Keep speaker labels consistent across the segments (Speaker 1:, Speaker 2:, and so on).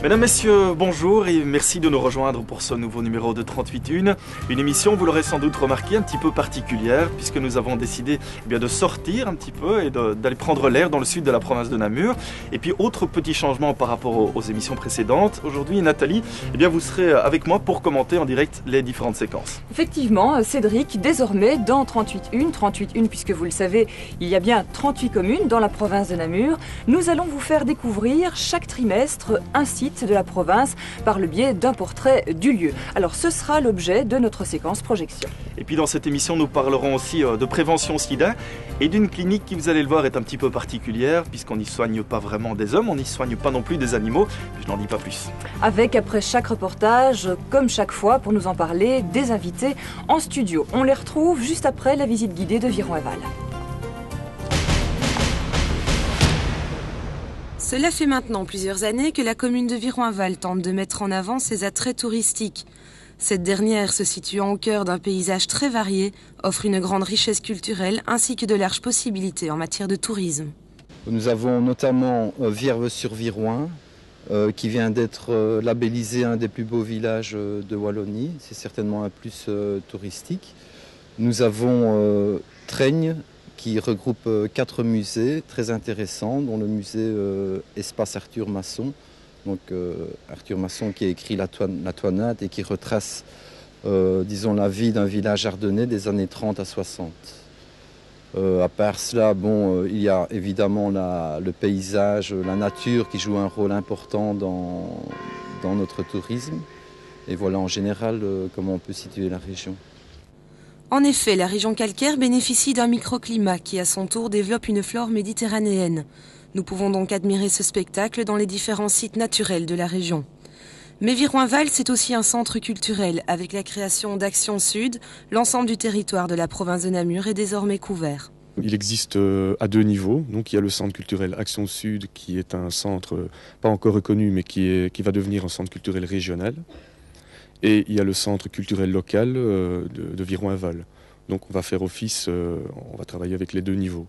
Speaker 1: Mesdames, Messieurs, bonjour et merci de nous rejoindre pour ce nouveau numéro de 38.1. Une émission, vous l'aurez sans doute remarqué, un petit peu particulière puisque nous avons décidé de sortir un petit peu et d'aller prendre l'air dans le sud de la province de Namur. Et puis, autre petit changement par rapport aux émissions précédentes. Aujourd'hui, Nathalie, vous serez avec moi pour commenter en direct les différentes séquences.
Speaker 2: Effectivement, Cédric, désormais dans 38.1, 38.1 puisque vous le savez, il y a bien 38 communes dans la province de Namur. Nous allons vous faire découvrir chaque trimestre un site de la province par le biais d'un portrait du lieu. Alors ce sera l'objet de notre séquence projection.
Speaker 1: Et puis dans cette émission, nous parlerons aussi de prévention sida et d'une clinique qui, vous allez le voir, est un petit peu particulière puisqu'on n'y soigne pas vraiment des hommes, on n'y soigne pas non plus des animaux. Je n'en dis pas plus.
Speaker 2: Avec, après chaque reportage, comme chaque fois, pour nous en parler, des invités en studio. On les retrouve juste après la visite guidée de Viron-Aval.
Speaker 3: Cela fait maintenant plusieurs années que la commune de Viron-Aval tente de mettre en avant ses attraits touristiques. Cette dernière, se situant au cœur d'un paysage très varié, offre une grande richesse culturelle ainsi que de larges possibilités en matière de tourisme.
Speaker 4: Nous avons notamment Vierve-sur-Viroin, qui vient d'être labellisé un des plus beaux villages de Wallonie. C'est certainement un plus touristique. Nous avons Traigne, qui regroupe 4 musées très intéressants, dont le musée Espace Arthur Masson. Donc Arthur Masson qui a écrit La Toinade et qui retrace, disons, la vie d'un village ardennais des années 30 à 60. À part cela, il y a évidemment le paysage, la nature qui joue un rôle important dans notre tourisme. Et voilà en général comment on peut situer la région.
Speaker 3: En effet, la région calcaire bénéficie d'un microclimat qui, à son tour, développe une flore méditerranéenne. Nous pouvons donc admirer ce spectacle dans les différents sites naturels de la région. Mais Viron-Aval, c'est aussi un centre culturel. Avec la création d'Action Sud, l'ensemble du territoire de la province de Namur est désormais couvert.
Speaker 5: Il existe à 2 niveaux. Donc il y a le centre culturel Action Sud, qui est un centre pas encore reconnu, mais qui va devenir un centre culturel régional. Et il y a le centre culturel local de Viron-Aval. Donc on va faire office, on va travailler avec les 2 niveaux.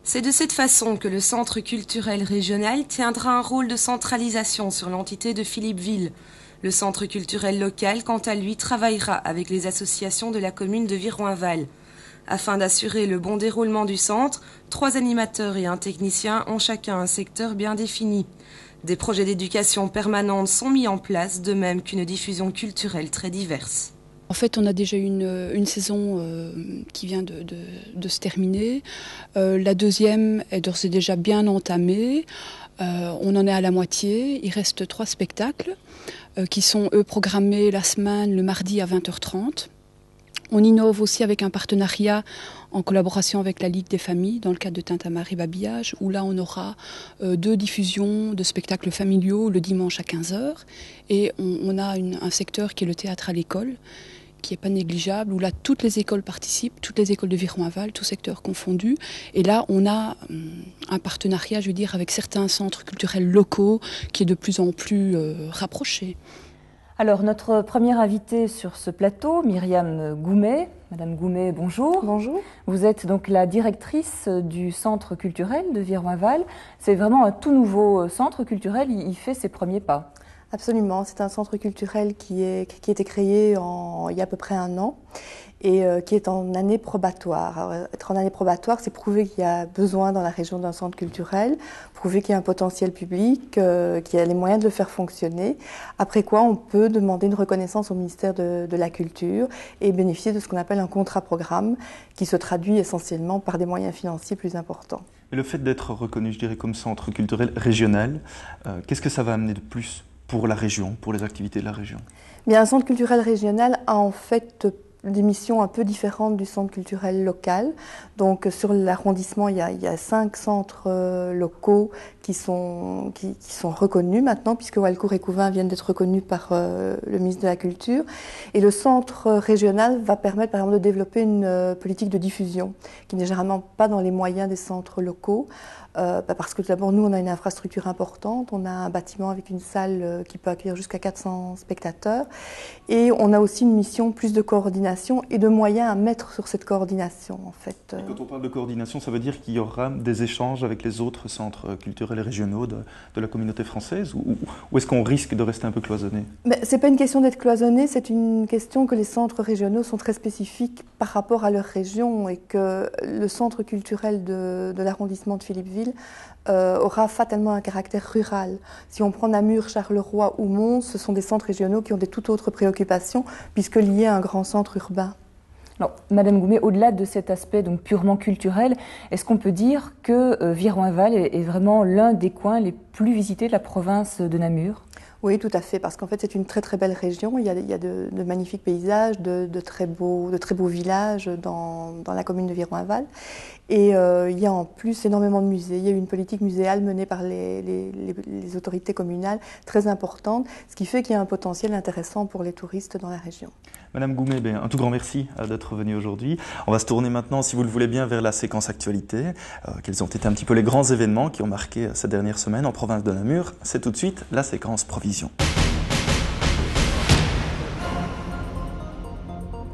Speaker 3: C'est de cette façon que le centre culturel régional tiendra un rôle de centralisation sur l'entité de Philippeville. Le centre culturel local, quant à lui, travaillera avec les associations de la commune de Viron-Aval. Afin d'assurer le bon déroulement du centre, 3 animateurs et un technicien ont chacun un secteur bien défini. Des projets d'éducation permanente sont mis en place, de même qu'une diffusion culturelle très diverse.
Speaker 6: En fait, on a déjà une saison qui vient de se terminer. La deuxième est d'ores et déjà bien entamée. On en est à la moitié. Il reste 3 spectacles qui sont, eux, programmés la semaine, le mardi à 20h30. On innove aussi avec un partenariat en collaboration avec la Ligue des familles dans le cadre de Tintamarre et Babillage, où là on aura 2 diffusions de spectacles familiaux le dimanche à 15h. Et on a un secteur qui est le théâtre à l'école, qui n'est pas négligeable, où là toutes les écoles participent, toutes les écoles de Viron-Aval, tous secteurs confondus. Et là on a un partenariat, je veux dire, avec certains centres culturels locaux qui est de plus en plus rapproché.
Speaker 2: Alors, notre première invitée sur ce plateau, Myriam Goumet. Madame Goumet, bonjour.
Speaker 7: Bonjour.
Speaker 2: Vous êtes donc la directrice du centre culturel de Viron-Aval. C'est vraiment un tout nouveau centre culturel, il fait ses premiers pas.
Speaker 7: Absolument, c'est un centre culturel qui a été créé il y a à peu près 1 an et qui est en année probatoire. Alors, être en année probatoire, c'est prouver qu'il y a besoin dans la région d'un centre culturel, prouver qu'il y a un potentiel public, qu'il y a les moyens de le faire fonctionner. Après quoi, on peut demander une reconnaissance au ministère de la Culture et bénéficier de ce qu'on appelle un contrat-programme qui se traduit essentiellement par des moyens financiers plus importants.
Speaker 1: Et le fait d'être reconnu, je dirais, comme centre culturel régional, qu'est-ce que ça va amener de plus pour la région, pour les activités de la région?
Speaker 7: Bien, un centre culturel régional a en fait des missions un peu différentes du centre culturel local. Donc sur l'arrondissement, il y a 5 centres locaux qui sont reconnus maintenant, puisque Walcourt et Couvin viennent d'être reconnus par le ministre de la Culture. Et le centre régional va permettre par exemple de développer une politique de diffusion qui n'est généralement pas dans les moyens des centres locaux. Parce que tout d'abord, nous, on a une infrastructure importante, on a un bâtiment avec une salle qui peut accueillir jusqu'à 400 spectateurs, et on a aussi une mission plus de coordination et de moyens à mettre sur cette coordination, en fait.
Speaker 1: Et quand on parle de coordination, ça veut dire qu'il y aura des échanges avec les autres centres culturels culturels et régionaux de la communauté française, ou est-ce qu'on risque de rester un peu cloisonné?
Speaker 7: Ce n'est pas une question d'être cloisonné, c'est une question que les centres régionaux sont très spécifiques par rapport à leur région et que le centre culturel de l'arrondissement de Philippeville aura fatalement un caractère rural. Si on prend Namur, Charleroi ou Mons, ce sont des centres régionaux qui ont des toutes autres préoccupations puisque liés à un grand centre urbain.
Speaker 2: Alors, Madame Goumet, au-delà de cet aspect donc purement culturel, est-ce qu'on peut dire que Viroinval est vraiment l'un des coins les plus visités de la province de Namur?
Speaker 7: Oui, tout à fait, parce qu'en fait, c'est une très très belle région. Il y a de magnifiques paysages, de très beaux villages dans la commune de Viroinval. Et il y a en plus énormément de musées. Il y a eu une politique muséale menée par les autorités communales très importante, ce qui fait qu'il y a un potentiel intéressant pour les touristes dans la région.
Speaker 1: Madame Goumet, un tout grand merci d'être venue aujourd'hui. On va se tourner maintenant, si vous le voulez bien, vers la séquence actualité. Quels ont été un petit peu les grands événements qui ont marqué ces dernières semaines en province de Namur? C'est tout de suite la séquence provision.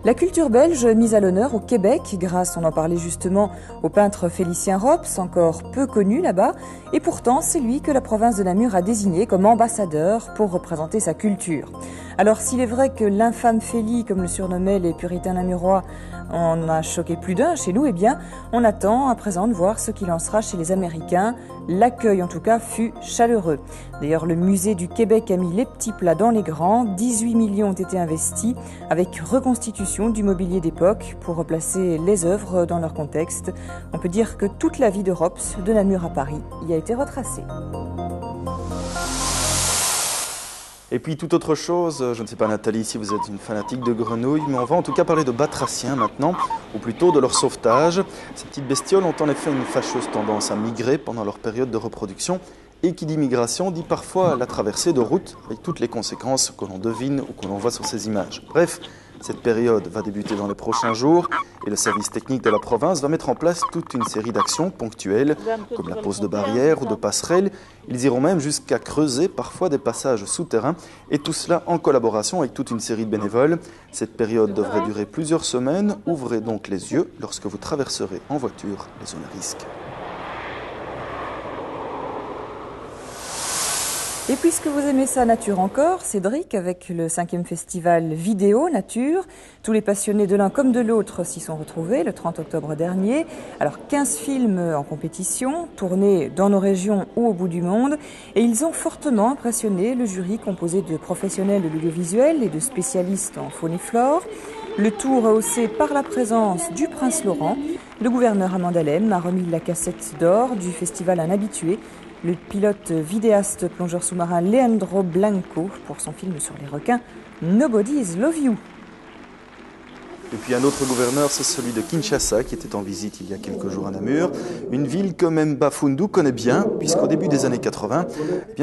Speaker 2: La culture belge mise à l'honneur au Québec grâce, on en parlait justement, au peintre Félicien Rops, encore peu connu là-bas, et pourtant c'est lui que la province de Namur a désigné comme ambassadeur pour représenter sa culture. Alors s'il est vrai que l'infâme Féli, comme le surnommaient les puritains namurois, en a choqué plus d'un chez nous, eh bien on attend à présent de voir ce qu'il en sera chez les Américains. L'accueil en tout cas fut chaleureux. D'ailleurs le musée du Québec a mis les petits plats dans les grands, 18 millions ont été investis avec reconstitution du mobilier d'époque pour replacer les œuvres dans leur contexte. On peut dire que toute la vie de Rops, de Namur à Paris, y a été retracée.
Speaker 1: Et puis toute autre chose, je ne sais pas Nathalie si vous êtes une fanatique de grenouilles, mais on va en tout cas parler de batraciens maintenant, ou plutôt de leur sauvetage. Ces petites bestioles ont en effet une fâcheuse tendance à migrer pendant leur période de reproduction, et qui dit migration dit parfois la traversée de routes, avec toutes les conséquences que l'on devine ou que l'on voit sur ces images. Bref, cette période va débuter dans les prochains jours et le service technique de la province va mettre en place toute une série d'actions ponctuelles, comme la pose de barrières ou de passerelles. Ils iront même jusqu'à creuser parfois des passages souterrains et tout cela en collaboration avec toute une série de bénévoles. Cette période devrait durer plusieurs semaines. Ouvrez donc les yeux lorsque vous traverserez en voiture les zones à risque.
Speaker 2: Et puisque vous aimez ça nature encore, Cédric, avec le 5e festival vidéo nature, tous les passionnés de l'un comme de l'autre s'y sont retrouvés le 30 octobre dernier. Alors 15 films en compétition, tournés dans nos régions ou au bout du monde, et ils ont fortement impressionné le jury composé de professionnels de l'audiovisuel et de spécialistes en faune et flore. Le tout rehaussé par la présence du prince Laurent. Le gouverneur Amandalem a remis la cassette d'or du festival à un habitué, le pilote vidéaste plongeur sous-marin Leandro Blanco pour son film sur les requins Nobody's Love You.
Speaker 1: Et puis un autre gouverneur, c'est celui de Kinshasa qui était en visite il y a quelques jours à Namur, une ville que même Bafundu connaît bien puisqu'au début des années 80,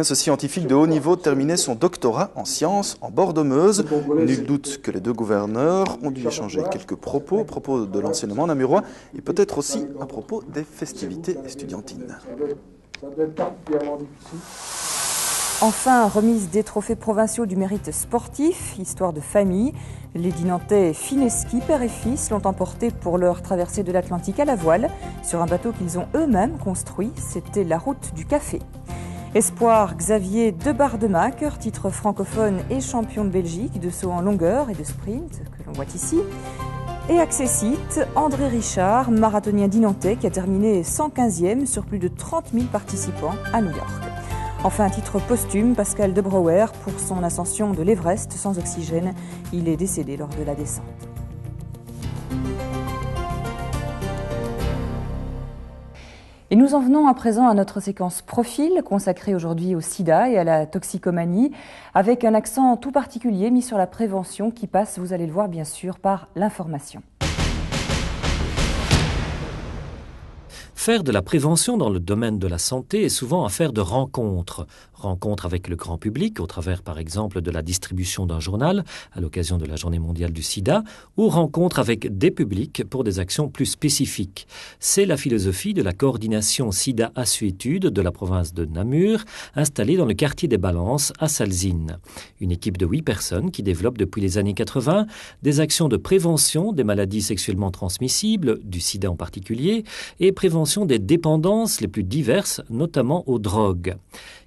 Speaker 1: ce scientifique de haut niveau terminait son doctorat en sciences en bord de Meuse. Nul doute que les deux gouverneurs ont dû échanger quelques propos de l'enseignement namurois et peut-être aussi à propos des festivités estudiantines.
Speaker 2: Enfin, remise des trophées provinciaux du mérite sportif, histoire de famille. Les Dinantais Fineski, père et fils, l'ont emporté pour leur traversée de l'Atlantique à la voile, sur un bateau qu'ils ont eux-mêmes construit. C'était la route du café. Espoir, Xavier de Bardemaker, titre francophone et champion de Belgique de saut en longueur et de sprint, que l'on voit ici. Et accessite, André Richard, marathonien dinantais qui a terminé 115e sur plus de 30 000 participants à New York. Enfin, un titre posthume, Pascal de Brouwer pour son ascension de l'Everest sans oxygène. Il est décédé lors de la descente. Et nous en venons à présent à notre séquence profil consacrée aujourd'hui au sida et à la toxicomanie, avec un accent tout particulier mis sur la prévention qui passe, vous allez le voir bien sûr, par l'information.
Speaker 8: Faire de la prévention dans le domaine de la santé est souvent affaire de rencontres. Rencontre avec le grand public, au travers par exemple de la distribution d'un journal à l'occasion de la Journée mondiale du sida, ou rencontre avec des publics pour des actions plus spécifiques. C'est la philosophie de la coordination sida Assuétude de la province de Namur, installée dans le quartier des Balances à Salzine. Une équipe de 8 personnes qui développe depuis les années 80 des actions de prévention des maladies sexuellement transmissibles, du sida en particulier, et prévention des dépendances les plus diverses, notamment aux drogues.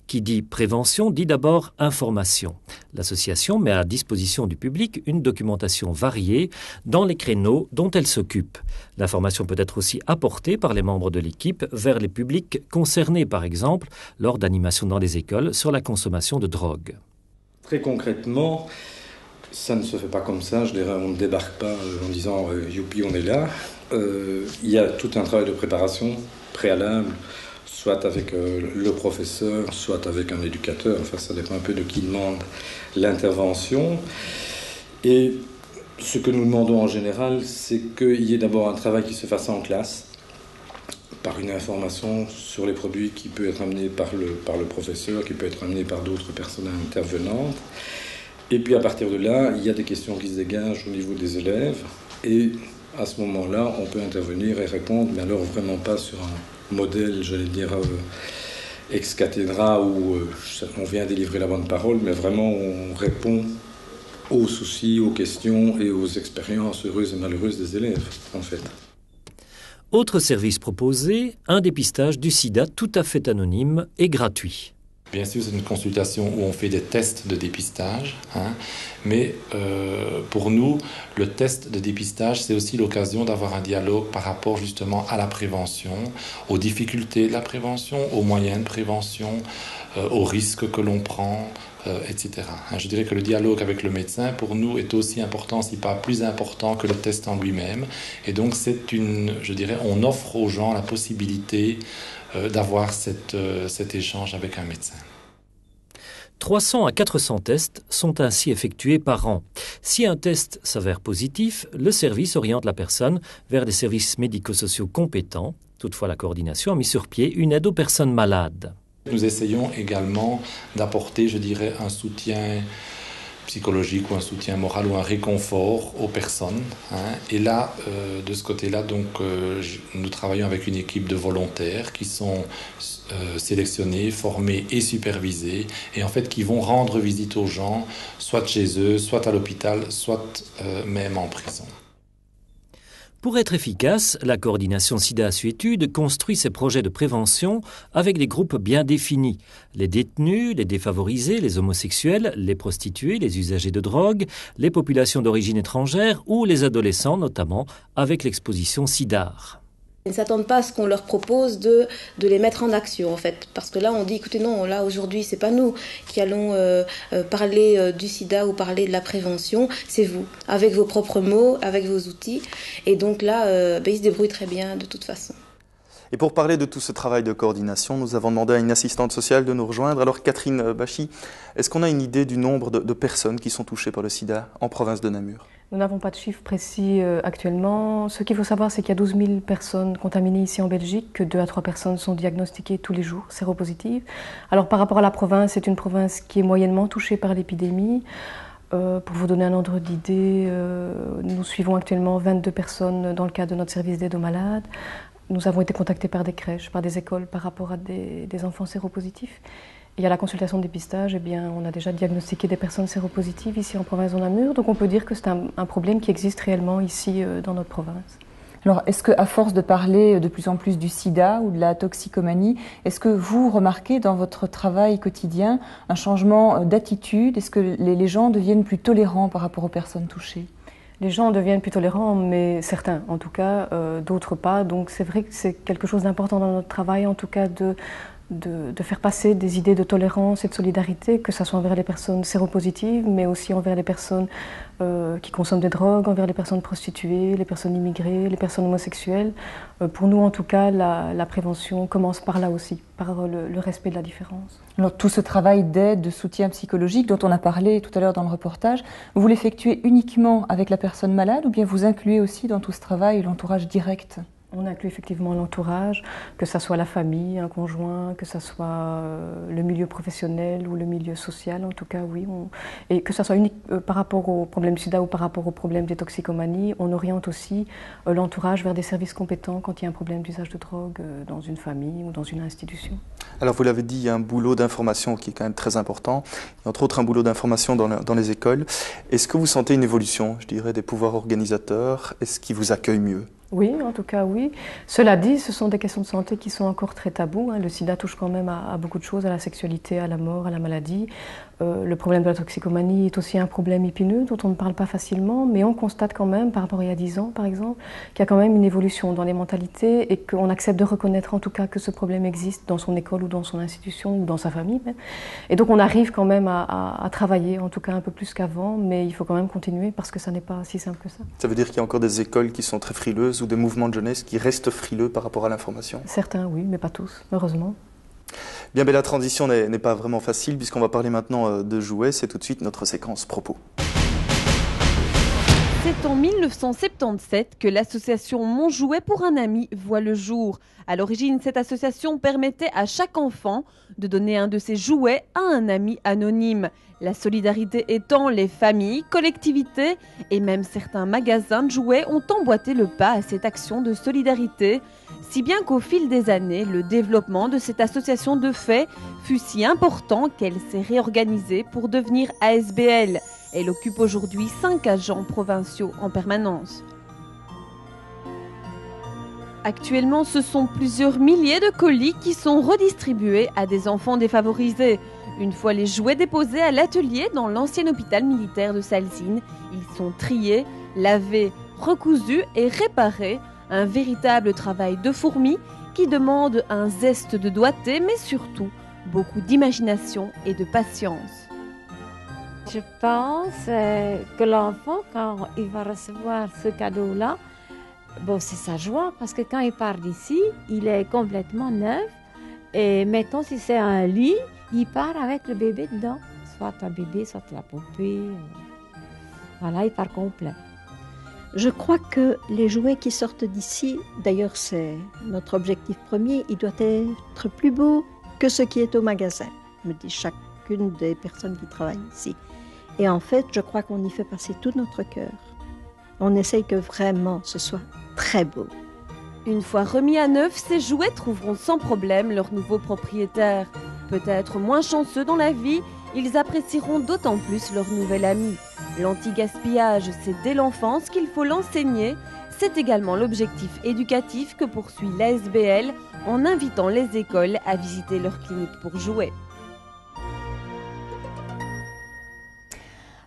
Speaker 8: Qui dit prévention dit d'abord information. L'association met à disposition du public une documentation variée dans les créneaux dont elle s'occupe. L'information peut être aussi apportée par les membres de l'équipe vers les publics concernés, par exemple, lors d'animations dans les écoles sur la consommation de drogue.
Speaker 9: Très concrètement, ça ne se fait pas comme ça, je dirais, on ne débarque pas en disant youpi, on est là. Il y a tout un travail de préparation préalable, soit avec le professeur, soit avec un éducateur, enfin ça dépend un peu de qui demande l'intervention. Et ce que nous demandons en général, c'est qu'il y ait d'abord un travail qui se fasse en classe, par une information sur les produits qui peut être amenée par le professeur, qui peut être amenée par d'autres personnes intervenantes. Et puis à partir de là, il y a des questions qui se dégagent au niveau des élèves. Et à ce moment-là, on peut intervenir et répondre, mais alors vraiment pas sur un modèle, j'allais dire, ex cathedra, où on vient délivrer la bonne parole, mais vraiment on répond aux soucis, aux questions et aux expériences heureuses et malheureuses des élèves, en fait.
Speaker 8: Autre service proposé, un dépistage du sida tout à fait anonyme et gratuit.
Speaker 10: Bien sûr, c'est une consultation où on fait des tests de dépistage, mais pour nous, le test de dépistage, c'est aussi l'occasion d'avoir un dialogue par rapport justement à la prévention, aux difficultés de la prévention, aux moyens de prévention, aux risques que l'on prend, etc. Je dirais que le dialogue avec le médecin, pour nous, est aussi important, si pas plus important que le test en lui-même. Et donc, on offre aux gens la possibilité d'avoir cet échange avec un médecin.
Speaker 8: 300 à 400 tests sont ainsi effectués par an. Si un test s'avère positif, le service oriente la personne vers des services médico-sociaux compétents. Toutefois, la coordination a mis sur pied une aide aux personnes malades.
Speaker 10: Nous essayons également d'apporter, je dirais, un soutien psychologique ou un soutien moral ou un réconfort aux personnes. Et là, de ce côté-là, donc, nous travaillons avec une équipe de volontaires qui sont sélectionnés, formés et supervisés, et en fait qui vont rendre visite aux gens, soit chez eux, soit à l'hôpital, soit même en prison.
Speaker 8: Pour être efficace, la coordination sida Assuétude construit ses projets de prévention avec des groupes bien définis. Les détenus, les défavorisés, les homosexuels, les prostituées, les usagers de drogue, les populations d'origine étrangère ou les adolescents notamment avec l'exposition SIDAR.
Speaker 11: Ils ne s'attendent pas à ce qu'on leur propose de les mettre en action en fait. Parce que là on dit écoutez non, là aujourd'hui c'est pas nous qui allons parler du sida ou parler de la prévention, c'est vous, avec vos propres mots, avec vos outils. Et donc là ils se débrouillent très bien de toute façon.
Speaker 1: Et pour parler de tout ce travail de coordination, nous avons demandé à une assistante sociale de nous rejoindre. Alors Catherine Bachy, est-ce qu'on a une idée du nombre de personnes qui sont touchées par le sida en province de Namur ?
Speaker 12: Nous n'avons pas de chiffres précis actuellement. Ce qu'il faut savoir, c'est qu'il y a 12 000 personnes contaminées ici en Belgique, que 2 à 3 personnes sont diagnostiquées tous les jours, séropositives. Alors par rapport à la province, c'est une province qui est moyennement touchée par l'épidémie. Pour vous donner un ordre d'idée, nous suivons actuellement 22 personnes dans le cadre de notre service d'aide aux malades. Nous avons été contactés par des crèches, par des écoles par rapport à des enfants séropositifs. Et à la consultation de dépistage, on a déjà diagnostiqué des personnes séropositives ici en province de Namur. Donc on peut dire que c'est un problème qui existe réellement ici dans notre province.
Speaker 2: Alors, est-ce qu'à force de parler de plus en plus du sida ou de la toxicomanie, est-ce que vous remarquez dans votre travail quotidien un changement d'attitude ? Est-ce que les gens deviennent plus tolérants par rapport aux personnes touchées ?
Speaker 12: Les gens deviennent plus tolérants, mais certains en tout cas, d'autres pas. Donc c'est vrai que c'est quelque chose d'important dans notre travail, en tout cas de faire passer des idées de tolérance et de solidarité, que ce soit envers les personnes séropositives, mais aussi envers les personnes qui consomment des drogues, envers les personnes prostituées, les personnes immigrées, les personnes homosexuelles. Pour nous, en tout cas, la prévention commence par là aussi, par le respect de la différence.
Speaker 2: Alors, tout ce travail d'aide, de soutien psychologique dont on a parlé tout à l'heure dans le reportage, vous l'effectuez uniquement avec la personne malade ou bien vous incluez aussi dans tout ce travail l'entourage direct ?
Speaker 12: On inclut effectivement l'entourage, que ce soit la famille, un conjoint, que ce soit le milieu professionnel ou le milieu social, en tout cas, oui. Et que ce soit unique par rapport au problème du sida ou par rapport au problème des toxicomanies, on oriente aussi l'entourage vers des services compétents quand il y a un problème d'usage de drogue dans une famille ou dans une institution.
Speaker 1: Alors vous l'avez dit, il y a un boulot d'information qui est quand même très important, et entre autres un boulot d'information dans les écoles. Est-ce que vous sentez une évolution, je dirais, des pouvoirs organisateurs? Est-ce qu'ils vous accueillent mieux?
Speaker 12: Oui, en tout cas, oui. Cela dit, ce sont des questions de santé qui sont encore très tabous. Le sida touche quand même à beaucoup de choses, à la sexualité, à la mort, à la maladie. Le problème de la toxicomanie est aussi un problème épineux dont on ne parle pas facilement, mais on constate quand même, par rapport à il y a 10 ans par exemple, qu'il y a quand même une évolution dans les mentalités et qu'on accepte de reconnaître en tout cas que ce problème existe dans son école ou dans son institution ou dans sa famille même. Et donc on arrive quand même à travailler, en tout cas un peu plus qu'avant, mais il faut quand même continuer parce que ça n'est pas si simple que ça.
Speaker 1: Ça veut dire qu'il y a encore des écoles qui sont très frileuses ou des mouvements de jeunesse qui restent frileux par rapport à l'information?
Speaker 12: Certains oui, mais pas tous, heureusement.
Speaker 1: Bien, mais la transition n'est pas vraiment facile puisqu'on va parler maintenant de jouets. C'est tout de suite notre séquence propos.
Speaker 13: C'est en 1977 que l'association Mon Jouet pour un ami voit le jour. À l'origine, cette association permettait à chaque enfant de donner un de ses jouets à un ami anonyme. La solidarité étant, les familles, collectivités et même certains magasins de jouets ont emboîté le pas à cette action de solidarité, si bien qu'au fil des années, le développement de cette association de fait fut si important qu'elle s'est réorganisée pour devenir ASBL. Elle occupe aujourd'hui 5 agents provinciaux en permanence. Actuellement, ce sont plusieurs milliers de colis qui sont redistribués à des enfants défavorisés. Une fois les jouets déposés à l'atelier dans l'ancien hôpital militaire de Salzine, ils sont triés, lavés, recousus et réparés. Un véritable travail de fourmi qui demande un zeste de doigté, mais surtout beaucoup d'imagination et de patience.
Speaker 14: Je pense que l'enfant, quand il va recevoir ce cadeau-là, bon, c'est sa joie, parce que quand il part d'ici, il est complètement neuf. Et mettons, si c'est un lit, il part avec le bébé dedans. Soit un bébé, soit la poupée. Voilà, il part complet.
Speaker 15: Je crois que les jouets qui sortent d'ici, d'ailleurs c'est notre objectif premier, il doit être plus beau que ce qui est au magasin, me dit chacune des personnes qui travaillent ici. Et en fait, je crois qu'on y fait passer tout notre cœur. On essaye que vraiment ce soit très beau.
Speaker 13: Une fois remis à neuf, ces jouets trouveront sans problème leur nouveau propriétaire. Peut-être moins chanceux dans la vie, ils apprécieront d'autant plus leur nouvel ami. L'anti-gaspillage, c'est dès l'enfance qu'il faut l'enseigner. C'est également l'objectif éducatif que poursuit l'ASBL en invitant les écoles à visiter leur clinique pour jouets.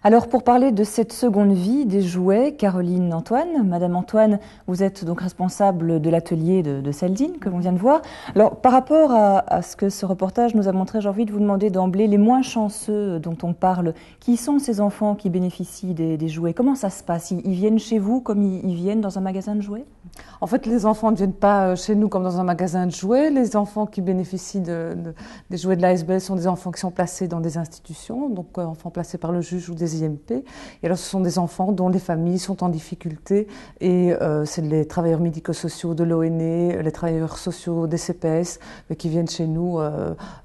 Speaker 2: Alors pour parler de cette seconde vie des jouets, Caroline Antoine, Madame Antoine, vous êtes donc responsable de l'atelier de Salzine que l'on vient de voir. Alors par rapport à ce que ce reportage nous a montré, j'ai envie de vous demander d'emblée les moins chanceux dont on parle. Qui sont ces enfants qui bénéficient des jouets? Comment ça se passe? Ils viennent chez vous comme ils viennent dans un magasin de jouets?
Speaker 16: En fait, les enfants ne viennent pas chez nous comme dans un magasin de jouets. Les enfants qui bénéficient des jouets de l'ASBL sont des enfants qui sont placés dans des institutions, donc enfants placés par le juge ou des IMP. Et alors, ce sont des enfants dont les familles sont en difficulté et c'est les travailleurs médico-sociaux de l'ONE, les travailleurs sociaux des CPS qui viennent chez nous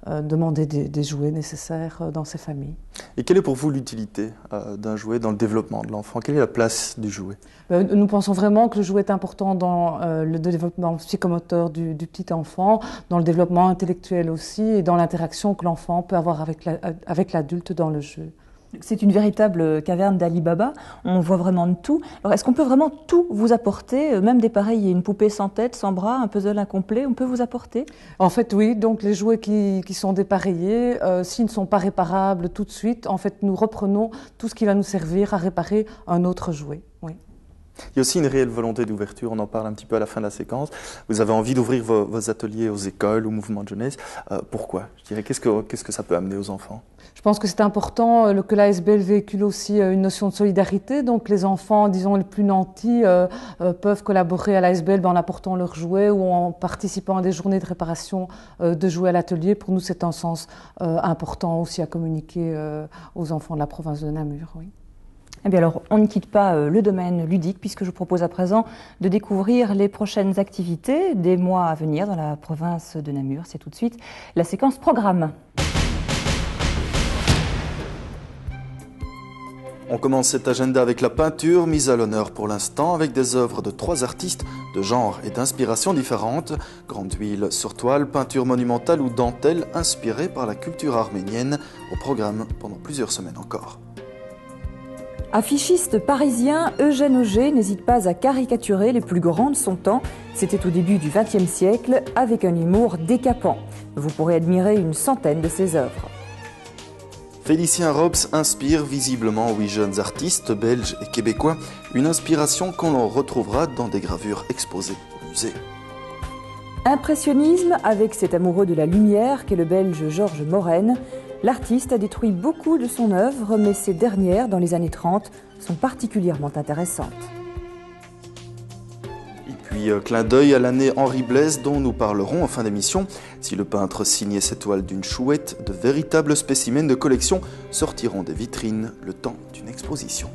Speaker 16: demander des jouets nécessaires dans ces familles.
Speaker 1: Et quelle est pour vous l'utilité d'un jouet dans le développement de l'enfant? Quelle est la place du jouet?
Speaker 16: Nous pensons vraiment que le jouet est important dans le développement psychomoteur du petit enfant, dans le développement intellectuel aussi et dans l'interaction que l'enfant peut avoir avec l'adulte dans le jeu.
Speaker 2: C'est une véritable caverne d'Ali Baba, on voit vraiment de tout. Alors est-ce qu'on peut vraiment tout vous apporter, même des pareils, une poupée sans tête, sans bras, un puzzle incomplet, on peut vous apporter?
Speaker 16: En fait oui, donc les jouets qui sont dépareillés, s'ils ne sont pas réparables tout de suite, en fait nous reprenons tout ce qui va nous servir à réparer un autre jouet. Oui.
Speaker 1: Il y a aussi une réelle volonté d'ouverture, on en parle un petit peu à la fin de la séquence. Vous avez envie d'ouvrir vos ateliers aux écoles, aux mouvements de jeunesse. Pourquoi? Je dirais, qu'est-ce que ça peut amener aux enfants?
Speaker 16: Je pense que c'est important que l'ASBL véhicule aussi une notion de solidarité. Donc les enfants, disons les plus nantis, peuvent collaborer à l'ASBL en apportant leurs jouets ou en participant à des journées de réparation de jouets à l'atelier. Pour nous, c'est un sens important aussi à communiquer aux enfants de la province de Namur. Oui.
Speaker 2: Eh bien alors, on ne quitte pas le domaine ludique puisque je vous propose à présent de découvrir les prochaines activités des mois à venir dans la province de Namur. C'est tout de suite la séquence programme.
Speaker 1: On commence cet agenda avec la peinture, mise à l'honneur pour l'instant avec des œuvres de 3 artistes de genre et d'inspiration différentes. Grande huile sur toile, peinture monumentale ou dentelle inspirée par la culture arménienne au programme pendant plusieurs semaines encore.
Speaker 2: Affichiste parisien, Eugène Auger n'hésite pas à caricaturer les plus grands de son temps. C'était au début du XXe siècle avec un humour décapant. Vous pourrez admirer une centaine de ses œuvres.
Speaker 1: Félicien Robs inspire visiblement 8 jeunes artistes belges et québécois, une inspiration qu'on retrouvera dans des gravures exposées au musée.
Speaker 2: Impressionnisme avec cet amoureux de la lumière qu'est le belge Georges Morène. L'artiste a détruit beaucoup de son œuvre, mais ces dernières, dans les années 30, sont particulièrement intéressantes.
Speaker 1: Et puis, clin d'œil à l'année Henri Blaise dont nous parlerons en fin d'émission. Si le peintre signait ses toiles d'une chouette, de véritables spécimens de collection sortiront des vitrines le temps d'une exposition.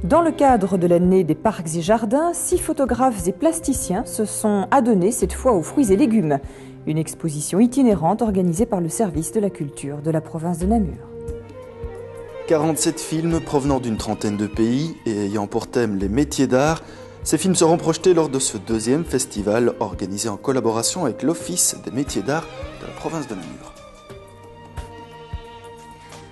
Speaker 2: Dans le cadre de l'année des parcs et jardins, 6 photographes et plasticiens se sont adonnés cette fois aux fruits et légumes. Une exposition itinérante organisée par le service de la culture de la province de Namur.
Speaker 1: 47 films provenant d'une trentaine de pays et ayant pour thème les métiers d'art. Ces films seront projetés lors de ce 2e festival organisé en collaboration avec l'Office des métiers d'art de la province de Namur.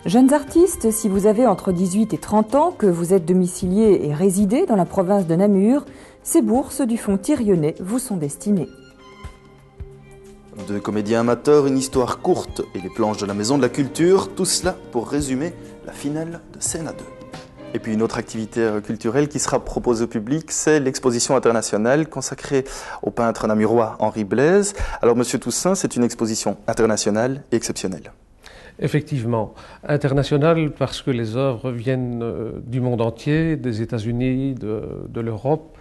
Speaker 2: Jeunes artistes, si vous avez entre 18 et 30 ans, que vous êtes domiciliés et résidez dans la province de Namur, ces bourses du Fonds Thirionnais vous sont destinées.
Speaker 1: 2 comédiens amateurs, une histoire courte et les planches de la Maison de la Culture, tout cela pour résumer la finale de Scène à 2. Et puis une autre activité culturelle qui sera proposée au public, c'est l'exposition internationale consacrée au peintre namurois Henri Blaise. Alors Monsieur Toussaint, c'est une exposition internationale et exceptionnelle.
Speaker 17: Effectivement, internationale parce que les œuvres viennent du monde entier, des États-Unis, de l'Europe.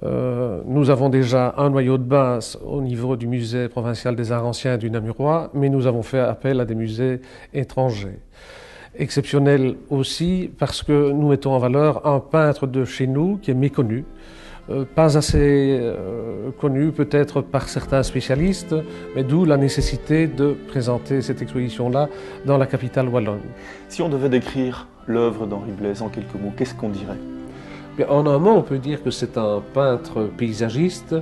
Speaker 17: Nous avons déjà un noyau de base au niveau du musée provincial des arts anciens du Namurois, mais nous avons fait appel à des musées étrangers. Exceptionnel aussi parce que nous mettons en valeur un peintre de chez nous qui est méconnu, pas assez connu peut-être par certains spécialistes, mais d'où la nécessité de présenter cette exposition-là dans la capitale wallonne.
Speaker 1: Si on devait décrire l'œuvre d'Henri Blaise en quelques mots, qu'est-ce qu'on dirait ?
Speaker 17: En un mot, on peut dire que c'est un peintre paysagiste,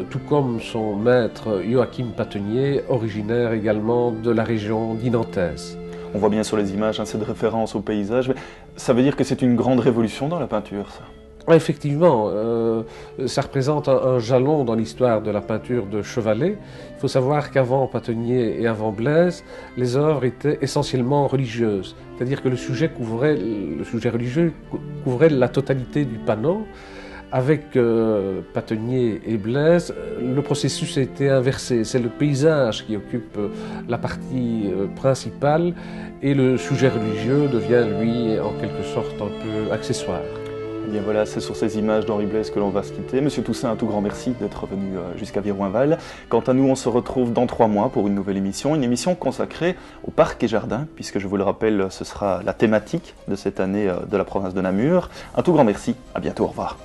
Speaker 17: tout comme son maître Joachim Patenier, originaire également de la région dinantaise.
Speaker 1: On voit bien sur les images cette référence au paysage, mais ça veut dire que c'est une grande révolution dans la peinture, ça ?
Speaker 17: Effectivement, ça représente un jalon dans l'histoire de la peinture de Chevalet. Il faut savoir qu'avant Patenier et avant Blaise, les œuvres étaient essentiellement religieuses. C'est-à-dire que le sujet religieux couvrait la totalité du panneau. Avec Patenier et Blaise, le processus a été inversé. C'est le paysage qui occupe la partie principale et le sujet religieux devient, lui, en quelque sorte, un peu accessoire.
Speaker 1: Eh bien voilà, c'est sur ces images d'Henri Blaise que l'on va se quitter. Monsieur Toussaint, un tout grand merci d'être venu jusqu'à Viroinval. Quant à nous, on se retrouve dans 3 mois pour une nouvelle émission, une émission consacrée aux parcs et jardins, puisque je vous le rappelle, ce sera la thématique de cette année de la province de Namur. Un tout grand merci, à bientôt, au revoir.